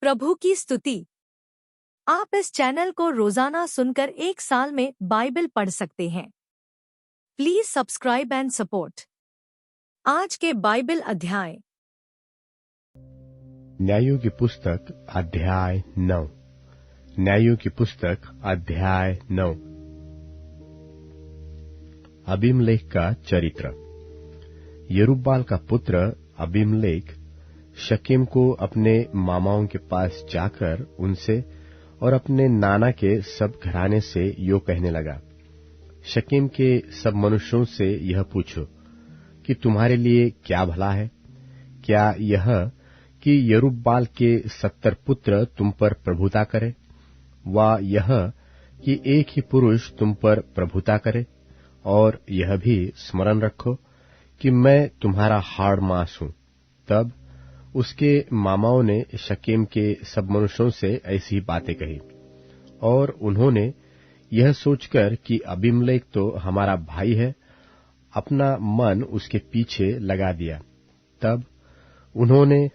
प्रभु की स्तुति। आप इस चैनल को रोजाना सुनकर 1 साल में बाइबल पढ़ सकते हैं। Please subscribe and support. आज के बाइबल अध्याय। न्यायों की पुस्तक अध्याय 9। न्यायों की पुस्तक अध्याय 9। अबीमलेख का चरित्र। यरूब्बाल का पुत्र अबीमलेख शकीम को अपने मामाओं के पास जाकर उनसे और अपने नाना के सब घराने से यो कहने लगा, शकीम के सब मनुष्यों से यह पूछो कि तुम्हारे लिए क्या भला है? क्या यह कि यरूब्बाल के 70 पुत्र तुम पर प्रभुता करे, वा यह कि एक ही पुरुष तुम पर प्रभुता करे? और यह भी स्मरण रखो कि मैं तुम्हारा हाड़ मांस हूं। तब उसके मामाओं ने शकीम के सब मनुष्यों से ऐसी बातें कही, और उन्होंने यह सोचकर कि अबीमलेख तो हमारा भाई है, अपना मन उसके पीछे लगा दिया। तब उन्होंने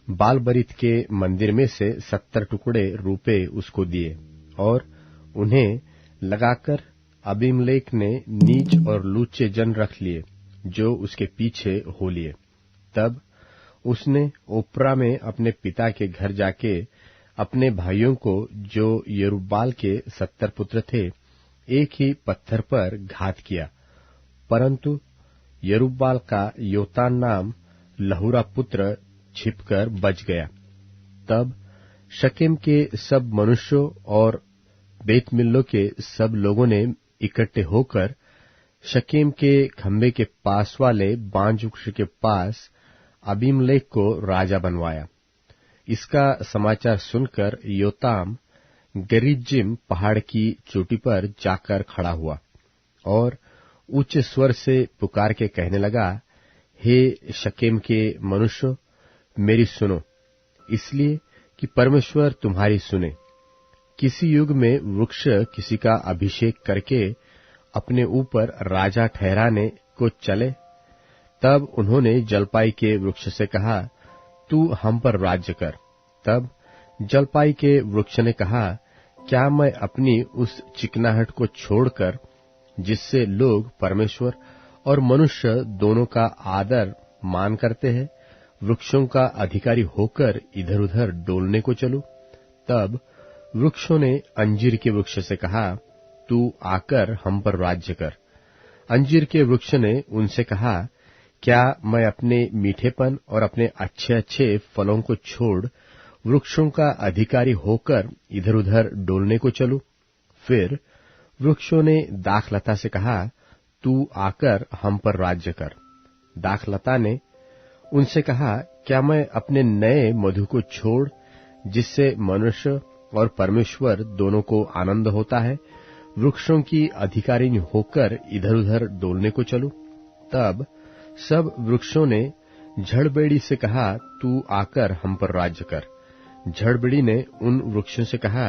बालबरीत के मंदिर में से 70 टुकड़े रुपए उसको दिए, और उन्हें लगाकर अबीमलेख ने नीच और लूचे जन रख लिए, जो उसके पीछे हो लिए। तब उसने ओप्रा में अपने पिता के घर जाके अपने भाइयों को, जो यरूब्बाल के 70 पुत्र थे, एक ही पत्थर पर घात किया। परंतु यरूब्बाल का योतान नाम लहुरा पुत्र छिपकर बच गया। तब शकेम के सब मनुष्यों और बेतमिल्लो के सब लोगों ने इकट्ठे होकर शकेम के खंबे के पास वाले बांज वृक्ष के पास अबीमलेख को राजा बनवाया। इसका समाचार सुनकर योताम गरिज्जिम पहाड़ की चोटी पर जाकर खड़ा हुआ और ऊंचे स्वर से पुकार के कहने लगा, हे शकेम के मनुष्यों, मेरी सुनो, इसलिए कि परमेश्वर तुम्हारी सुने। किसी युग में वृक्ष किसी का अभिषेक करके अपने ऊपर राजा ठहराने को चले। तब उन्होंने जलपाई के वृक्ष से कहा, तू हम पर राज्य कर। तब जलपाई के वृक्ष ने कहा, क्या मैं अपनी उस चिकनाहट को छोड़कर, जिससे लोग परमेश्वर और मनुष्य दोनों का आदर मान करते हैं, वृक्षों का अधिकारी होकर इधर उधर डोलने को चलूं? तब वृक्षों ने अंजीर के वृक्ष से कहा, तू आकर हम पर राज्य कर। अंजीर के वृक्ष ने उनसे कहा, क्या मैं अपने मीठेपन और अपने अच्छे अच्छे फलों को छोड़ वृक्षों का अधिकारी होकर इधर उधर डोलने को चलूं? फिर वृक्षों ने दाखलता से कहा, तू आकर हम पर राज्य कर। दाखलता ने उनसे कहा, क्या मैं अपने नए मधु को छोड़, जिससे मनुष्य और परमेश्वर दोनों को आनंद होता है, वृक्षों की अधिकारिणी होकर इधर उधर डोलने को चलूं? तब सब वृक्षों ने झड़बेड़ी से कहा, तू आकर हम पर राज्य कर। झड़बेड़ी ने उन वृक्षों से कहा,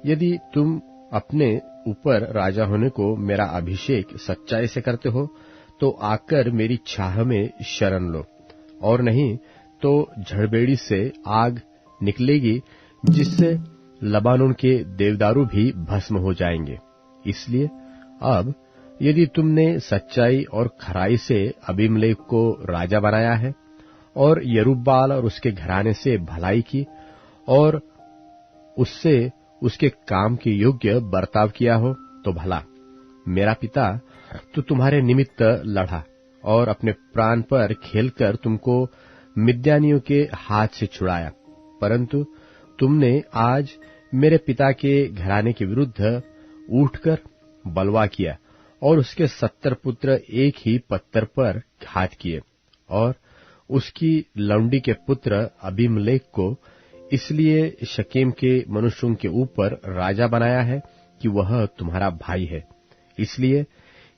यदि तुम अपने ऊपर राजा होने को मेरा अभिषेक सच्चाई से करते हो, तो आकर मेरी छाह में शरण लो, और नहीं तो झड़बेड़ी से आग निकलेगी, जिससे लबानोन के देवदारू भी भस्म हो जाएंगे। इसलिए अब यदि तुमने सच्चाई और खराई से अबीमलेख को राजा बनाया है, और यरूब्बाल और उसके घराने से भलाई की, और उससे उसके काम के योग्य बर्ताव किया हो, तो भला। मेरा पिता तो तुम्हारे निमित्त लड़ा और अपने प्राण पर खेलकर तुमको मिद्यानियों के हाथ से छुड़ाया, परंतु तुमने आज मेरे पिता के घराने के विरुद्ध उठकर बलवा किया, और उसके 70 पुत्र एक ही पत्थर पर घात किए, और उसकी लौंडी के पुत्र अबीमलेख को इसलिए शकेम के मनुष्यों के ऊपर राजा बनाया है कि वह तुम्हारा भाई है। इसलिए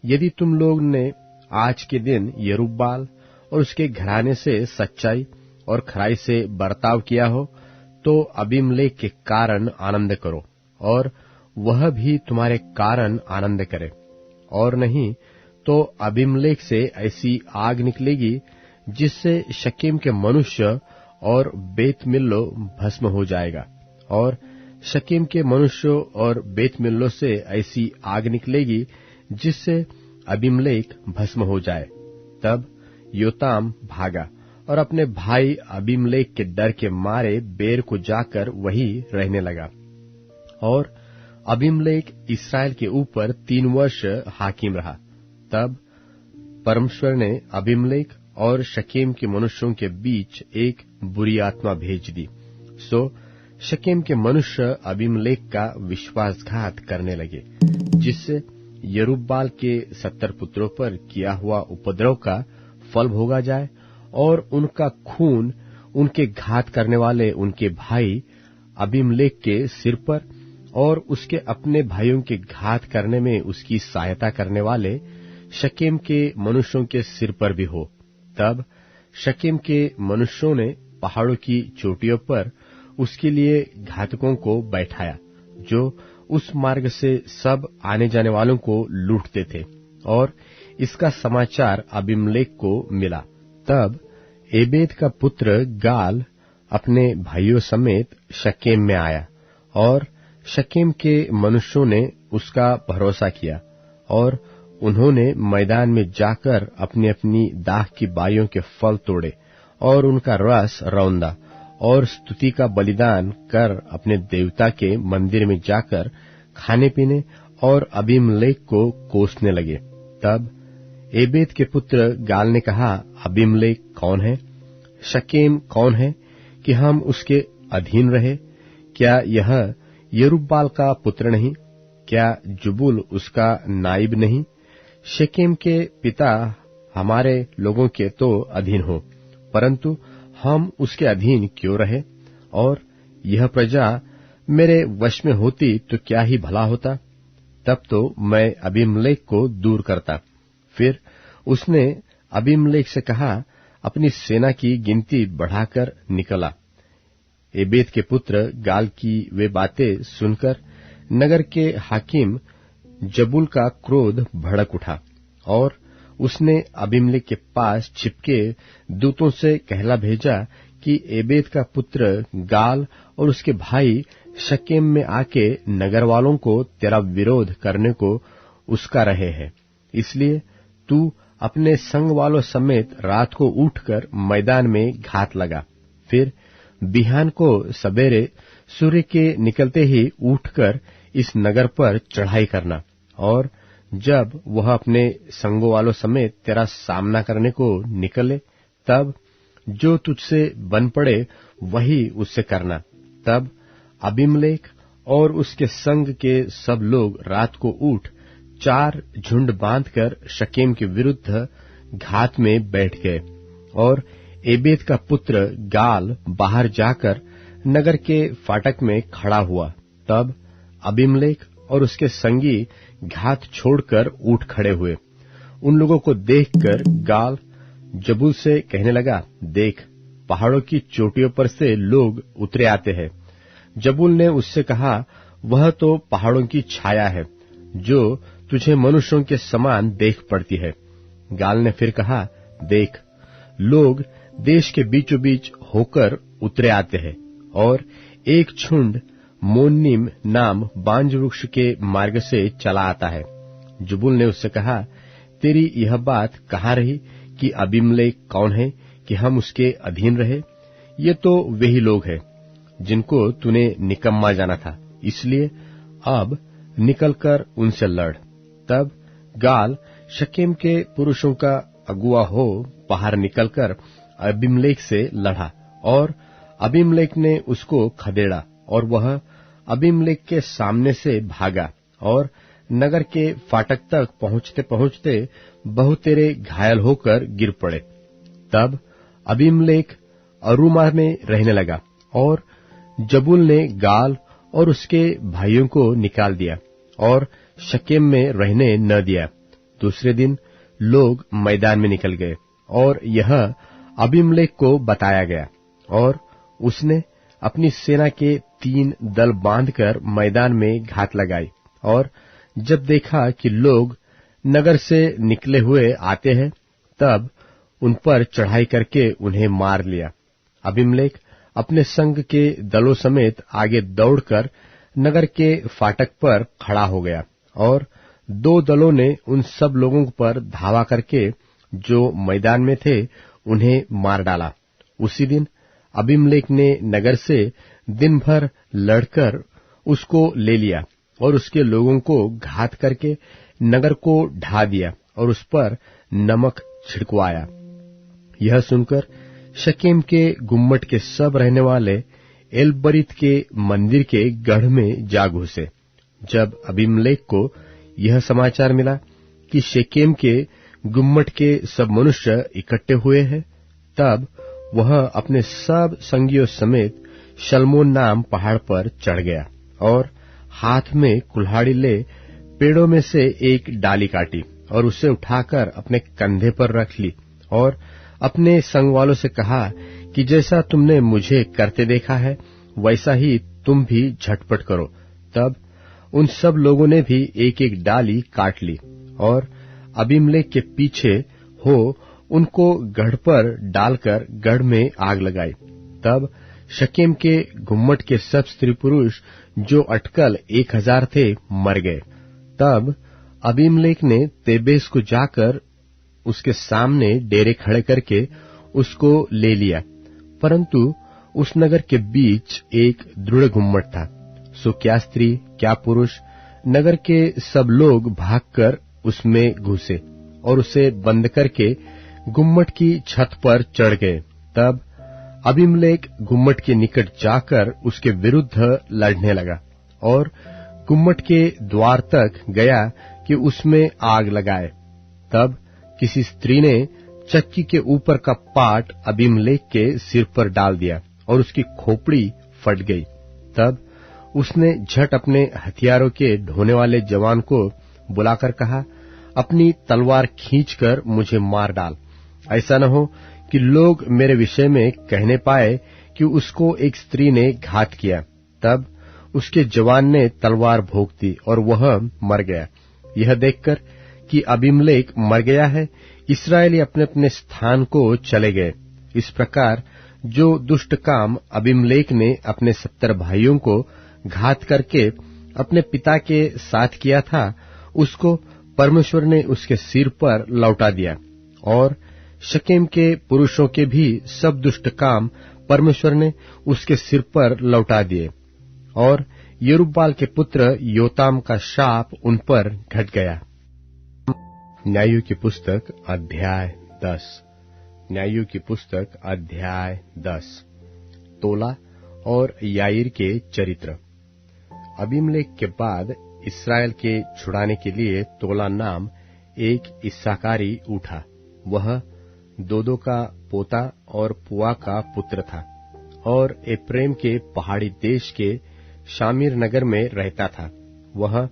यदि तुम लोग ने आज के दिन यरूब्बाल और उसके घराने से सच्चाई और खराई से बर्ताव किया हो, तो अबीमलेख के कारण आनंद करो, और वह भी तुम्हारे कारण आनंद करे। और नहीं तो अबीमलेख से ऐसी आग निकलेगी, जिससे शकेम के मनुष्य और बेत मिल्लो भस्म हो जाएगा। और शकेम के मनुष्यों और बेत मिल्लो से ऐसी आग निकलेगी जिससे अबीमेलेक भस्म हो जाए। तब योताम भागा और अपने भाई अबीमेलेक के डर के मारे बेर को जाकर वहीं रहने लगा। और अबीमेलेक इस्राएल के ऊपर 3 वर्ष हाकिम रहा। तब परमेश्वर ने अबीमेलेक और शकेम के मनुष्यों के बीच एक बुरी आत्मा भेज दी। सो शकेम के मनुष्य अबीमेलेक का विश्वासघात करने लगे, जिससे यरूब्बाल के 70 पुत्रों पर किया हुआ उपद्रव का फल भोगा जाए और उनका खून उनके घात करने वाले उनके भाई अबीमेलेक के सिर पर और उसके अपने भाइयों के घात करने में उसकी सहायता करने वाले शकेम के मनुष्यों के सिर पर भी हो। तब शकेम के मनुष्यों ने पहाड़ों की चोटियों पर उसके लिए घातकों को बैठाया, जो उस मार्ग से सब आने जाने वालों को लूटते थे। और इसका समाचार अबीमेलेक को मिला। तब एबेद का पुत्र गाल अपने भाइयों समेत शकेम में आया और शकेम के मनुष्यों ने उसका भरोसा किया और उन्होंने मैदान में जाकर अपनी अपनी दाख की बाइयों के फल तोड़े और उनका रस रौंदा और स्तुति का बलिदान कर अपने देवता के मंदिर में जाकर खाने पीने और अबीमेलेक को कोसने लगे। तब एबेद के पुत्र गाल ने कहा, अबीमेलेक कौन है? शकेम कौन है कि हम उसके अधीन रहे? क्या यह यरूब्बाल का पुत्र नहीं? क्या जुबुल उसका नाइब नहीं? शकेम के पिता हमारे लोगों के तो अधीन हो, परंतु हम उसके अधीन क्यों रहे? और यह प्रजा मेरे वश में होती तो क्या ही भला होता। तब तो मैं अबीमेलेक को दूर करता। फिर उसने अबीमेलेक से कहा, अपनी सेना की गिनती बढ़ाकर निकला। एबेद के पुत्र गाल की वे बातें सुनकर नगर के हाकिम जबूल का क्रोध भड़क उठा और उसने अबीमेलेक के पास छिपके दूतों से कहला भेजा कि एबेद का पुत्र गाल और उसके भाई शकेम में आके नगर वालों को तेरा विरोध करने को उसका रहे हैं। इसलिए तू अपने संग वालों समेत रात को उठकर मैदान में घात लगा। फिर बिहान को सवेरे सूर्य के निकलते ही उठकर इस नगर पर चढ़ाई करना, और जब वह अपने संगों वालों समेत तेरा सामना करने को निकले, तब जो तुझसे बन पड़े वही उससे करना। तब अबीमेलेक और उसके संग के सब लोग रात को उठ 4 झुंड बांधकर शकेम के विरुद्ध घात में बैठ गए। और एबेद का पुत्र गाल बाहर जाकर नगर के फाटक में खड़ा हुआ। तब अबीमेलेक और उसके संगी घात छोड़कर उठ खड़े हुए। उन लोगों को देखकर गाल जबूल से कहने लगा, देख, पहाड़ों की चोटियों पर से लोग उतरे आते हैं। जबूल ने उससे कहा, वह तो पहाड़ों की छाया है जो तुझे मनुष्यों के समान देख पड़ती है। गाल ने फिर कहा, देख, लोग देश के बीचों बीच होकर उतरे आते हैं और एक झुंड मोन्नीम नाम बांज वृक्ष के मार्ग से चला आता है। जबूल ने उससे कहा, तेरी यह बात कहाँ रही कि अबीमेलेक कौन है कि हम उसके अधीन रहे? ये तो वही लोग हैं जिनको तूने निकम्मा जाना था, इसलिए अब निकलकर उनसे लड़। तब गाल शकेम के पुरुषों का अगुआ हो बाहर निकलकर अबीमेलेक से लड़ा और अबीमेलेक ने उसको खदेड़ा और वह अबीमेलेक के सामने से भागा और नगर के फाटक तक पहुंचते पहुंचते बहुतेरे घायल होकर गिर पड़े। तब अबीमेलेक अरूमा में रहने लगा और जबूल ने गाल और उसके भाइयों को निकाल दिया और शकेम में रहने न दिया। दूसरे दिन लोग मैदान में निकल गए और यह अबीमेलेक को बताया गया, और उसने अपनी सेना के 3 दल बांधकर मैदान में घात लगाई। और जब देखा कि लोग नगर से निकले हुए आते हैं, तब उन पर चढ़ाई करके उन्हें मार लिया। अबीमेलेक अपने संग के दलों समेत आगे दौड़कर नगर के फाटक पर खड़ा हो गया और दो दलों ने उन सब लोगों पर धावा करके जो मैदान में थे उन्हें मार डाला। उसी दिन अबीमेलेक ने नगर से दिन भर लड़कर उसको ले लिया और उसके लोगों को घात करके नगर को ढा दिया और उस पर नमक छिड़कवाया। यह सुनकर शकेम के गुम्मट के सब रहने वाले एलबरीत के मंदिर के गढ़ में जा घुसे। जब अबीमेलेक को यह समाचार मिला कि शेकेम के गुम्मट के सब मनुष्य इकट्ठे हुए हैं, तब वह अपने सब संगियों समेत शल्मोन नाम पहाड़ पर चढ़ गया और हाथ में कुल्हाड़ी ले पेड़ों में से एक डाली काटी और उसे उठाकर अपने कंधे पर रख ली और अपने संग वालों से कहा कि जैसा तुमने मुझे करते देखा है वैसा ही तुम भी झटपट करो। तब उन सब लोगों ने भी एक एक डाली काट ली और अबीमेलेक के पीछे हो उनको गढ़ पर डालकर गढ़ में आग लगाई। तब शकेम के गुम्मट के सब स्त्री पुरुष जो अटकल 1000 थे मर गए। तब अबीमेलेक ने तेबेस को जाकर उसके सामने डेरे खड़े करके उसको ले लिया, परंतु उस नगर के बीच एक दृढ़ गुम्मट था। सो क्या स्त्री क्या पुरुष नगर के सब लोग भागकर उसमें घुसे और उसे बंद करके गुम्मट की छत पर चढ़ गए। तब अबीमेलेक गुम्मट के निकट जाकर उसके विरुद्ध लड़ने लगा और गुम्मट के द्वार तक गया कि उसमें आग लगाए। तब किसी स्त्री ने चक्की के ऊपर का पाट अबीमेलेक के सिर पर डाल दिया और उसकी खोपड़ी फट गई। तब उसने झट अपने हथियारों के ढोने वाले जवान को बुलाकर कहा, अपनी तलवार खींचकर मुझे मार डाल, ऐसा न हो कि लोग मेरे विषय में कहने पाए कि उसको एक स्त्री ने घात किया। तब उसके जवान ने तलवार भोंक दी और वह मर गया। यह देखकर कि अबीमेलेक मर गया है, इस्राएली अपने अपने स्थान को चले गए। इस प्रकार जो दुष्ट काम अबीमेलेक ने अपने 70 भाइयों को घात करके अपने पिता के साथ किया था, उसको परमेश्वर ने उसके सिर पर लौटा दिया और शकेम के पुरुषों के भी सब दुष्ट काम परमेश्वर ने उसके सिर पर लौटा दिए और यरूब्बाल के पुत्र योताम का शाप उन पर घट गया। न्यायों की पुस्तक अध्याय 10। न्यायों की पुस्तक अध्याय 10। तोला और याईर के चरित्र। अबीमेलेक के बाद इस्राएल के छुड़ाने के लिए तोला नाम एक इस्साकारी उठा। वह दोदो का पोता और पुआ का पुत्र था और एप्रेम के पहाड़ी देश के शामीर नगर में रहता था। वह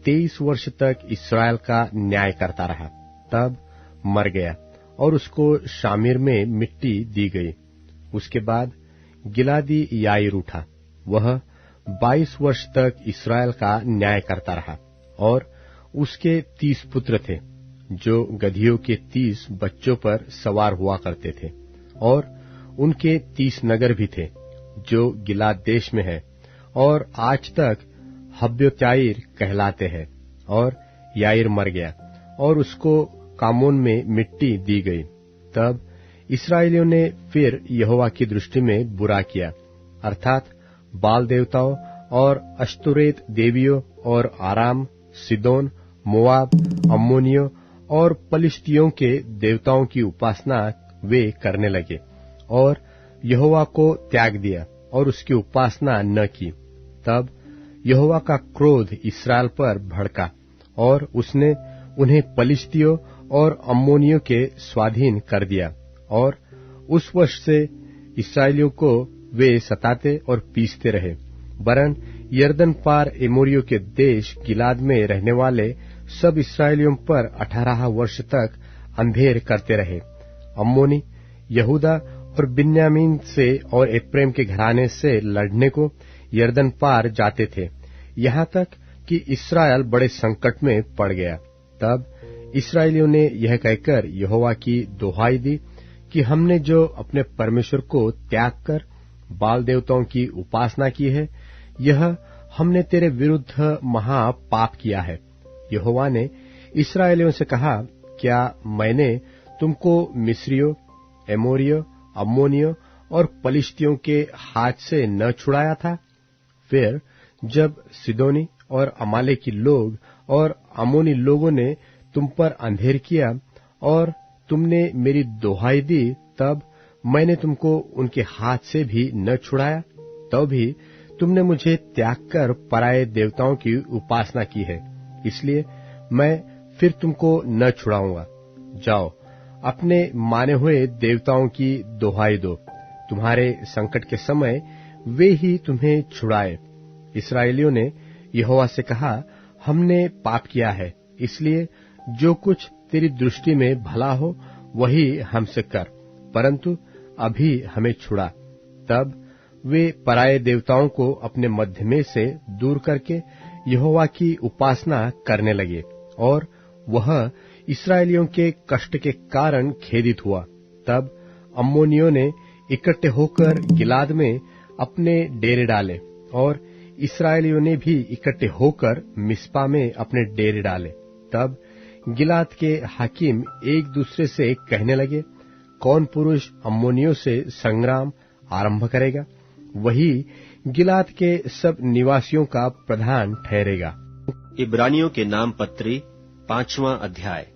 23 वर्ष तक इस्राएल का न्याय करता रहा, तब मर गया और उसको शामीर में मिट्टी दी गई। उसके बाद गिलादी याईर उठा। वह 22 वर्ष तक इस्राएल का न्याय करता रहा और उसके 30 पुत्र थे जो गधियों के 30 बच्चों पर सवार हुआ करते थे और उनके 30 नगर भी थे जो गिलाद देश में है और आज तक हब्योत्याईर कहलाते हैं। और याईर मर गया और उसको कामोन में मिट्टी दी गई। तब इस्राएलियों ने फिर यहोवा की दृष्टि में बुरा किया, अर्थात बाल देवताओं और अश्तोरेत देवियों और आराम, सिदोन, मोआब, अम्मोनियों और पलिश्तियों के देवताओं की उपासना वे करने लगे और यहोवा को त्याग दिया और उसकी उपासना न की। तब यहोवा का क्रोध इस्राएल पर भड़का और उसने उन्हें पलिश्तियों और अम्मोनियों के स्वाधीन कर दिया और उस वर्ष से इस्राएलियों को वे सताते और पीसते रहे। वरन यरदन पार एमोरियों के देश गिलाद में रहने वाले सब इस्राएलियों पर 18 वर्ष तक अंधेर करते रहे। अम्मोनी यहूदा और बिन्यामीन से और एप्रेम के घराने से लड़ने को यरदन पार जाते थे, यहाँ तक कि इस्राएल बड़े संकट में पड़ गया। तब इस्राएलियों ने यह कहकर यहोवा की दोहाई दी कि हमने जो अपने परमेश्वर को त्याग कर बाल देवताओं की उपासना की है, यह हमने तेरे विरुद्ध महा पाप किया है। यहोवा ने इस्राएलियों से कहा, क्या मैंने तुमको मिस्रियों, एमोरियों, अम्मोनियों और पलिश्तियों के हाथ से न छुड़ाया था? फिर जब सिदोनी और अमालेकी लोग और अम्मोनी लोगों ने तुम पर अंधेर किया और तुमने मेरी दोहाई दी, तब मैंने तुमको उनके हाथ से भी न छुड़ाया? तब भी तुमने मुझे त्याग कर पराये देवताओं की उपासना की है, इसलिए मैं फिर तुमको न छुड़ाऊंगा। जाओ, अपने माने हुए देवताओं की दोहाई दो, तुम्हारे संकट के समय वे ही तुम्हें छुड़ाए। इस्राएलियों ने यहोवा से कहा, हमने पाप किया है, इसलिए जो कुछ तेरी दृष्टि में भला हो वही हमसे कर, परंतु अभी हमें छुड़ा। तब वे पराये देवताओं को अपने मध्य में से दूर करके यहोवा की उपासना करने लगे, और वह इस्राएलियों के कष्ट के कारण खेदित हुआ। तब अम्मोनियों ने इकट्ठे होकर गिलाद में अपने डेरे डाले, और इस्राएलियों ने भी इकट्ठे होकर मिस्पा में अपने डेरे डाले। तब गिलाद के हाकिम एक दूसरे से कहने लगे, कौन पुरुष अम्मोनियों से संग्राम आरंभ करेगा, वही गिलाद के सब निवासियों का प्रधान ठहरेगा। इब्रानियों के नाम पत्री 5वां अध्याय।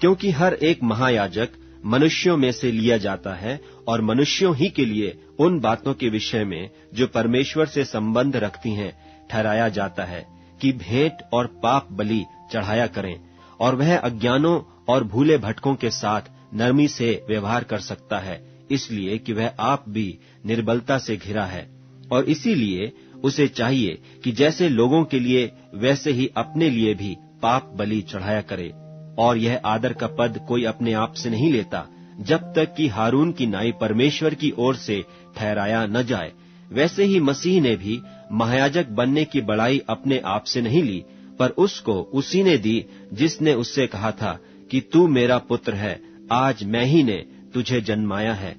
क्योंकि हर एक महायाजक मनुष्यों में से लिया जाता है, और मनुष्यों ही के लिए उन बातों के विषय में जो परमेश्वर से संबंध रखती हैं ठहराया जाता है कि भेंट और पाप बलि चढ़ाया करें, और वह अज्ञानों और भूले भटकों के साथ नरमी से व्यवहार कर सकता है, इसलिए कि वह आप भी निर्बलता से घिरा है। और इसीलिए उसे चाहिए कि जैसे लोगों के लिए वैसे ही अपने लिए भी पाप बलि चढ़ाया करे। और यह आदर का पद कोई अपने आप से नहीं लेता, जब तक कि हारून की नाई परमेश्वर की ओर से ठहराया न जाए। वैसे ही मसीह ने भी महायाजक बनने की बड़ाई अपने आप से नहीं ली, पर उसको उसी ने दी जिसने उससे कहा था कि तू मेरा पुत्र है, आज मैं ही ने तुझे जन्माया है।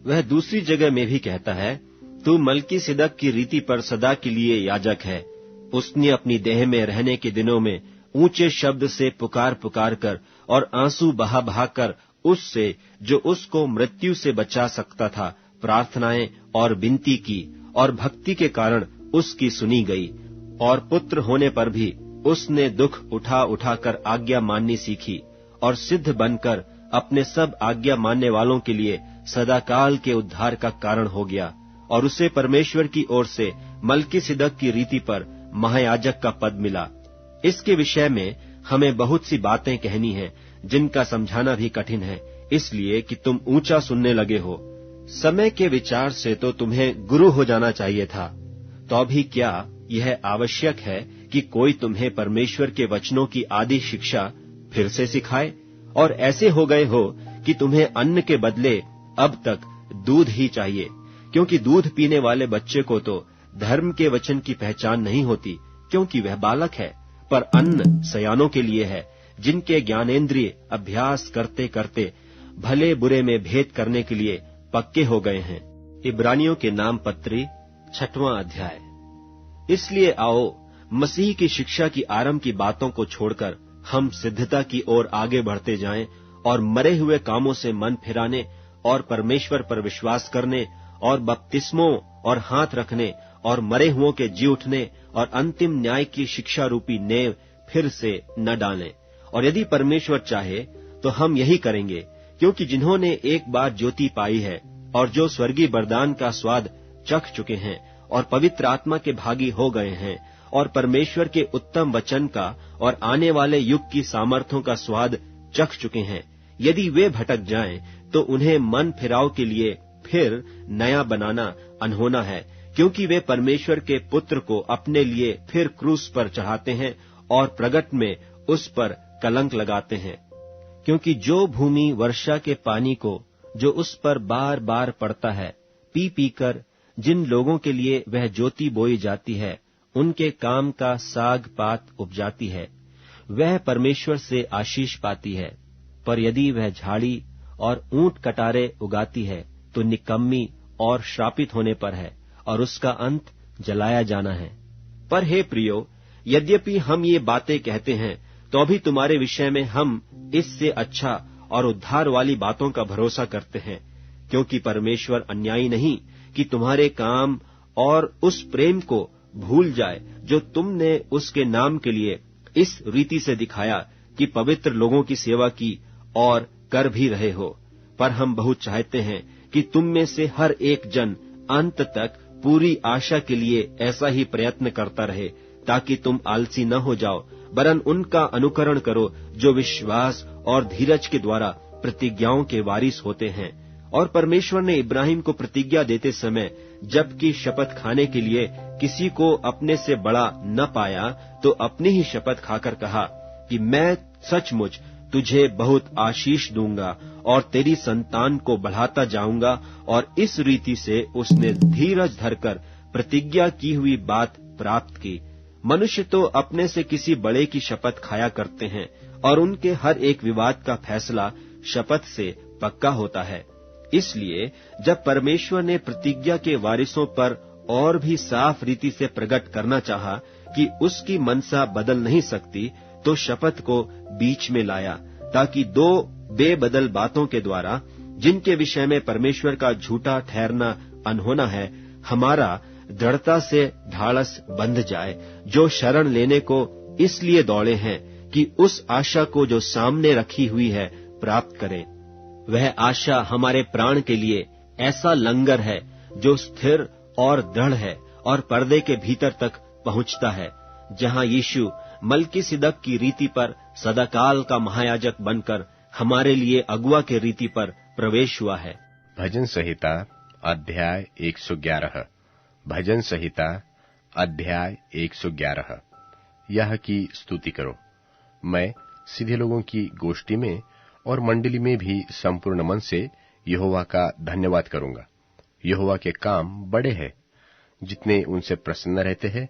वह दूसरी जगह में भी कहता है, तू मलकीसिदक की रीति पर सदा के लिए याजक है। उसने अपनी देह में रहने के दिनों में ऊंचे शब्द से पुकार पुकार कर और आंसू बहा बहा कर उससे जो उसको मृत्यु से बचा सकता था प्रार्थनाएं और विनती की, और भक्ति के कारण उसकी सुनी गई। और पुत्र होने पर भी उसने दुख उठा उठा कर आज्ञा माननी सीखी, और सिद्ध बनकर अपने सब आज्ञा मानने वालों के लिए सदाकाल के उद्धार का कारण हो गया। और उसे परमेश्वर की ओर से मलकीसिदक की रीति पर महायाजक का पद मिला। इसके विषय में हमें बहुत सी बातें कहनी हैं, जिनका समझाना भी कठिन है, इसलिए कि तुम ऊंचा सुनने लगे हो। समय के विचार से तो तुम्हें गुरु हो जाना चाहिए था, तो भी क्या यह आवश्यक है कि कोई तुम्हें परमेश्वर के वचनों की आदि शिक्षा फिर से सिखाए? और ऐसे हो गए हो कि तुम्हें अन्न के बदले अब तक दूध ही चाहिए, क्योंकि दूध पीने वाले बच्चे को तो धर्म के वचन की पहचान नहीं होती, क्योंकि वह बालक है। पर अन्न सयानों के लिए है, जिनके ज्ञानेंद्रिय अभ्यास करते करते भले बुरे में भेद करने के लिए पक्के हो गए हैं। इब्रानियों के नाम पत्री 6वां अध्याय। इसलिए आओ, मसीह की शिक्षा की आरंभ की बातों को छोड़कर हम सिद्धता की ओर आगे बढ़ते जाएं, और मरे हुए कामों से मन फिराने और परमेश्वर पर विश्वास करने और बपतिस्मों और हाथ रखने और मरे हुओं के जी उठने और अंतिम न्याय की शिक्षा रूपी नेव फिर से न डालें। और यदि परमेश्वर चाहे तो हम यही करेंगे, क्योंकि जिन्होंने एक बार ज्योति पाई है और जो स्वर्गीय वरदान का स्वाद चख चुके हैं और पवित्र आत्मा के भागी हो गए हैं और परमेश्वर के उत्तम वचन का और आने वाले युग की सामर्थ्यों का स्वाद चख चुके हैं, यदि वे भटक जाएं तो उन्हें मन फिराव के लिए फिर नया बनाना अनहोना है, क्योंकि वे परमेश्वर के पुत्र को अपने लिए फिर क्रूस पर चढ़ाते हैं और प्रगट में उस पर कलंक लगाते हैं। क्योंकि जो भूमि वर्षा के पानी को जो उस पर बार बार पड़ता है पी पी कर जिन लोगों के लिए वह ज्योति बोई जाती है उनके काम का साग पात उपजाती है, वह परमेश्वर से आशीष पाती है। पर यदि वह झाड़ी और ऊंट कटारे उगाती है तो निकम्मी और श्रापित होने पर है, और उसका अंत जलाया जाना है। पर हे प्रियो, यद्यपि हम ये बातें कहते हैं, तो भी तुम्हारे विषय में हम इससे अच्छा और उद्धार वाली बातों का भरोसा करते हैं, क्योंकि परमेश्वर अन्यायी नहीं कि तुम्हारे काम और उस प्रेम को भूल जाए जो तुमने उसके नाम के लिए इस रीति से दिखाया कि पवित्र लोगों की सेवा की और कर भी रहे हो। पर हम बहुत चाहते हैं कि तुम में से हर एक जन अंत तक पूरी आशा के लिए ऐसा ही प्रयत्न करता रहे, ताकि तुम आलसी न हो जाओ, वरन उनका अनुकरण करो जो विश्वास और धीरज के द्वारा प्रतिज्ञाओं के वारिस होते हैं। और परमेश्वर ने इब्राहिम को प्रतिज्ञा देते समय जबकि शपथ खाने के लिए किसी को अपने से बड़ा न पाया, तो अपनी ही शपथ खाकर कहा कि मैं सचमुच तुझे बहुत आशीष दूंगा और तेरी संतान को बढ़ाता जाऊंगा। और इस रीति से उसने धीरज धरकर प्रतिज्ञा की हुई बात प्राप्त की। मनुष्य तो अपने से किसी बड़े की शपथ खाया करते हैं, और उनके हर एक विवाद का फैसला शपथ से पक्का होता है। इसलिए जब परमेश्वर ने प्रतिज्ञा के वारिसों पर और भी साफ रीति से प्रकट करना चाहा कि उसकी मनसा बदल नहीं सकती, तो शपथ को बीच में लाया, ताकि दो बेबदल बातों के द्वारा, जिनके विषय में परमेश्वर का झूठा ठहरना अनहोना है, हमारा दृढ़ता से ढाढ़स बंध जाए, जो शरण लेने को इसलिए दौड़े हैं कि उस आशा को जो सामने रखी हुई है प्राप्त करें। वह आशा हमारे प्राण के लिए ऐसा लंगर है जो स्थिर और दृढ़ है और पर्दे के भीतर तक पहुंचता है, जहां यीशु मलकीसिदक की रीति पर सदाकाल का महायाजक बनकर हमारे लिए अगुआ के रीति पर प्रवेश हुआ है। भजन संहिता अध्याय 111। भजन संहिता अध्याय 111। यह की स्तुति करो। मैं सीधे लोगों की गोष्ठी में और मंडली में भी संपूर्ण मन से यहोवा का धन्यवाद करूंगा। यहोवा के काम बड़े हैं, जितने उनसे प्रसन्न रहते हैं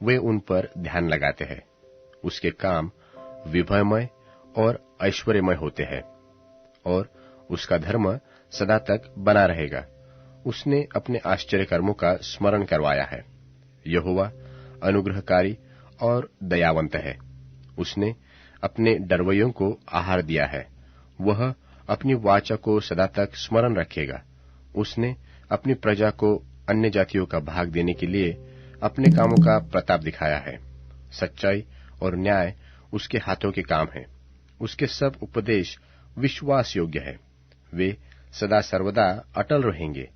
वे उन पर ध्यान लगाते हैं। उसके काम विभयमय और ऐश्वर्यमय होते हैं, और उसका धर्म सदा तक बना रहेगा। उसने अपने आश्चर्य कर्मों का स्मरण करवाया है। यहोवा अनुग्रहकारी और दयावंत है। उसने अपने डरवैयों को आहार दिया है। वह अपनी वाचा को सदा तक स्मरण रखेगा। उसने अपनी प्रजा को अन्य जातियों का भाग देने के लिए अपने कामों का प्रताप दिखाया है। सच्चाई और न्याय उसके हाथों के काम हैं। उसके सब उपदेश विश्वास योग्य है। वे सदा सर्वदा अटल रहेंगे।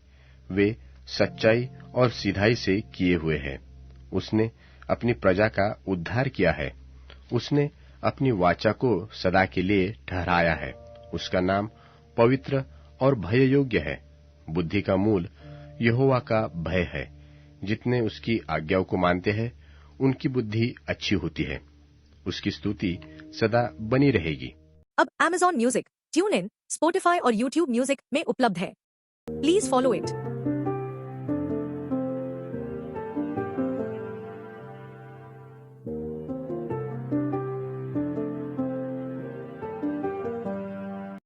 वे सच्चाई और सीधाई से किए हुए हैं। उसने अपनी प्रजा का उद्धार किया है। उसने अपनी वाचा को सदा के लिए ठहराया है। उसका नाम पवित्र और भय योग्य है। बुद्धि का मूल यहोवा का भय है। जितने उसकी आज्ञाओं को मानते हैं उनकी बुद्धि अच्छी होती है। उसकी स्तुति सदा बनी रहेगी। अब Amazon music, tune in, Spotify और YouTube म्यूजिक में उपलब्ध है। Please follow it.